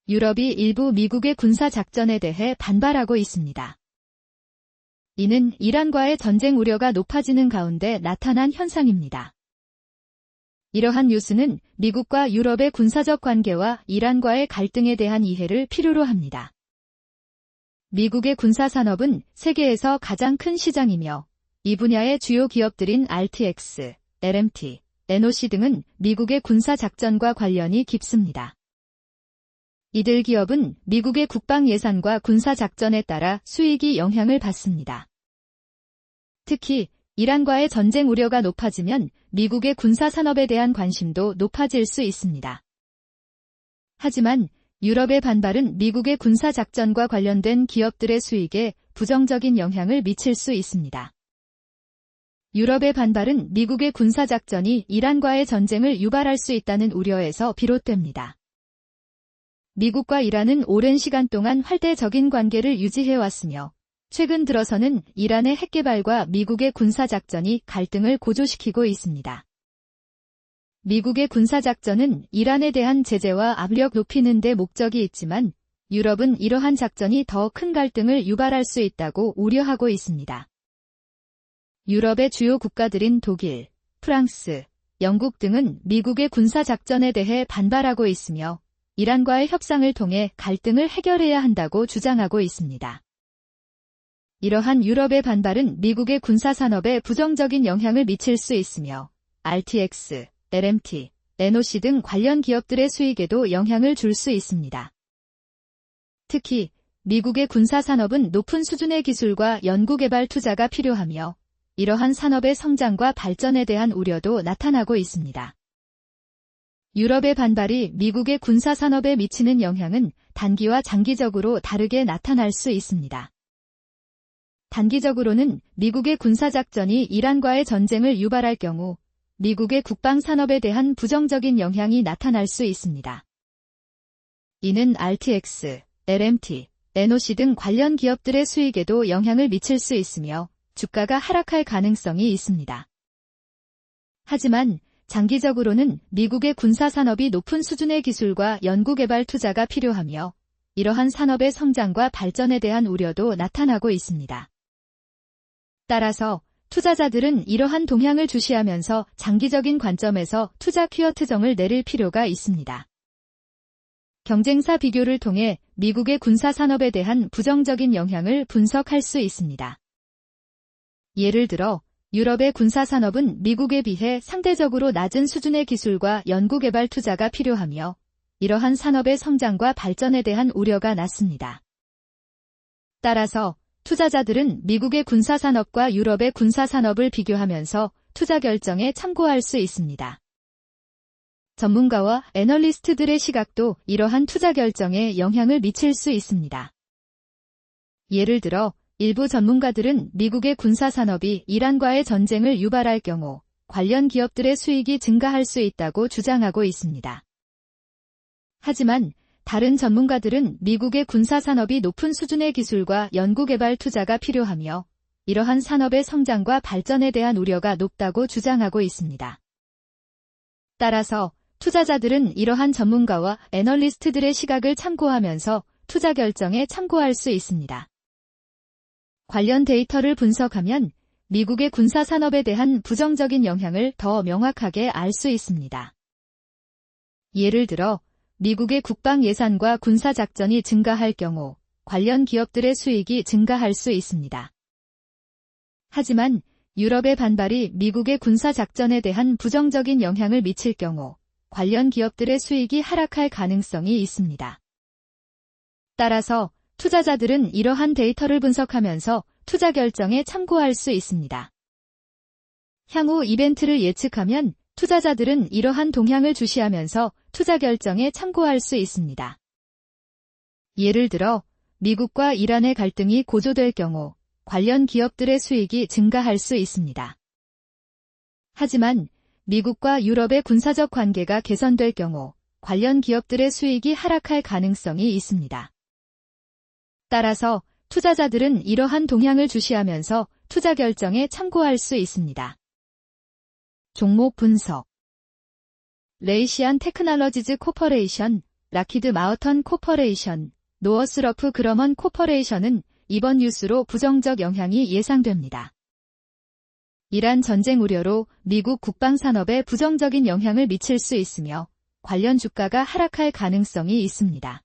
유럽이 일부 미국의 군사작전에 대해 반발하고 있습니다. 이는 이란과의 전쟁 우려가 높아지는 가운데 나타난 현상입니다. 이러한 뉴스는 미국과 유럽의 군사적 관계와 이란과의 갈등에 대한 이해를 필요로 합니다. 미국의 군사산업은 세계에서 가장 큰 시장이며 이 분야의 주요 기업들인 RTX, LMT, NOC 등은 미국의 군사작전과 관련이 깊습니다. 이들 기업은 미국의 국방 예산과 군사작전에 따라 수익이 영향을 받습니다. 특히 이란과의 전쟁 우려가 높아지면 미국의 군사산업에 대한 관심도 높아질 수 있습니다. 하지만 유럽의 반발은 미국의 군사작전과 관련된 기업들의 수익에 부정적인 영향을 미칠 수 있습니다. 유럽의 반발은 미국의 군사작전이 이란과의 전쟁을 유발할 수 있다는 우려에서 비롯됩니다. 미국과 이란은 오랜 시간 동안 활대적인 관계를 유지해왔으며 최근 들어서는 이란의 핵개발과 미국의 군사작전이 갈등을 고조시키고 있습니다. 미국의 군사작전은 이란에 대한 제재와 압력 높이는 데 목적이 있지만 유럽은 이러한 작전이 더 큰 갈등을 유발할 수 있다고 우려하고 있습니다. 유럽의 주요 국가들인 독일, 프랑스, 영국 등은 미국의 군사작전에 대해 반발하고 있으며 이란과의 협상을 통해 갈등을 해결해야 한다고 주장하고 있습니다. 이러한 유럽의 반발은 미국의 군사산업에 부정적인 영향을 미칠 수 있으며 RTX, LMT, NOC 등 관련 기업들의 수익에도 영향을 줄 수 있습니다. 특히 미국의 군사산업은 높은 수준의 기술과 연구개발 투자가 필요하며 이러한 산업의 성장과 발전에 대한 우려도 나타나고 있습니다. 유럽의 반발이 미국의 군사산업에 미치는 영향은 단기와 장기적으로 다르게 나타날 수 있습니다. 단기적으로는 미국의 군사작전이 이란과의 전쟁을 유발할 경우 미국의 국방산업에 대한 부정적인 영향이 나타날 수 있습니다. 이는 RTX, LMT, NOC 등 관련 기업들의 수익에도 영향을 미칠 수 있으며 주가가 하락할 가능성이 있습니다. 하지만 장기적으로는 미국의 군사산업이 높은 수준의 기술과 연구개발 투자가 필요하며 이러한 산업의 성장과 발전에 대한 우려도 나타나고 있습니다. 따라서 투자자들은 이러한 동향을 주시하면서 장기적인 관점에서 투자 퀴어트정을 내릴 필요가 있습니다. 경쟁사 비교를 통해 미국의 군사산업에 대한 부정적인 영향을 분석할 수 있습니다. 예를 들어 유럽의 군사산업은 미국에 비해 상대적으로 낮은 수준의 기술과 연구개발 투자가 필요하며 이러한 산업의 성장과 발전에 대한 우려가 낮습니다. 따라서 투자자들은 미국의 군사산업과 유럽의 군사산업을 비교하면서 투자 결정에 참고할 수 있습니다. 전문가와 애널리스트들의 시각도 이러한 투자 결정에 영향을 미칠 수 있습니다. 예를 들어 일부 전문가들은 미국의 군사산업이 이란과의 전쟁을 유발할 경우 관련 기업들의 수익이 증가할 수 있다고 주장하고 있습니다. 하지만 다른 전문가들은 미국의 군사산업이 높은 수준의 기술과 연구개발 투자가 필요하며 이러한 산업의 성장과 발전에 대한 우려가 높다고 주장하고 있습니다. 따라서 투자자들은 이러한 전문가와 애널리스트들의 시각을 참고하면서 투자 결정에 참고할 수 있습니다. 관련 데이터를 분석하면 미국의 군사산업에 대한 부정적인 영향을 더 명확하게 알 수 있습니다. 예를 들어 미국의 국방 예산과 군사작전이 증가할 경우 관련 기업들의 수익이 증가할 수 있습니다. 하지만 유럽의 반발이 미국의 군사작전에 대한 부정적인 영향을 미칠 경우 관련 기업들의 수익이 하락할 가능성이 있습니다. 따라서 투자자들은 이러한 데이터를 분석하면서 투자 결정에 참고할 수 있습니다. 향후 이벤트를 예측하면 투자자들은 이러한 동향을 주시하면서 투자 결정에 참고할 수 있습니다. 예를 들어 미국과 이란의 갈등이 고조될 경우 관련 기업들의 수익이 증가할 수 있습니다. 하지만 미국과 유럽의 군사적 관계가 개선될 경우 관련 기업들의 수익이 하락할 가능성이 있습니다. 따라서 투자자들은 이러한 동향을 주시하면서 투자 결정에 참고할 수 있습니다. 종목 분석 레이시안 테크놀로지즈 코퍼레이션 락히드 마우턴 코퍼레이션, 노어스러프 그러먼 코퍼레이션은 이번 뉴스로 부정적 영향이 예상됩니다. 이란 전쟁 우려로 미국 국방산업에 부정적인 영향을 미칠 수 있으며 관련 주가가 하락할 가능성이 있습니다.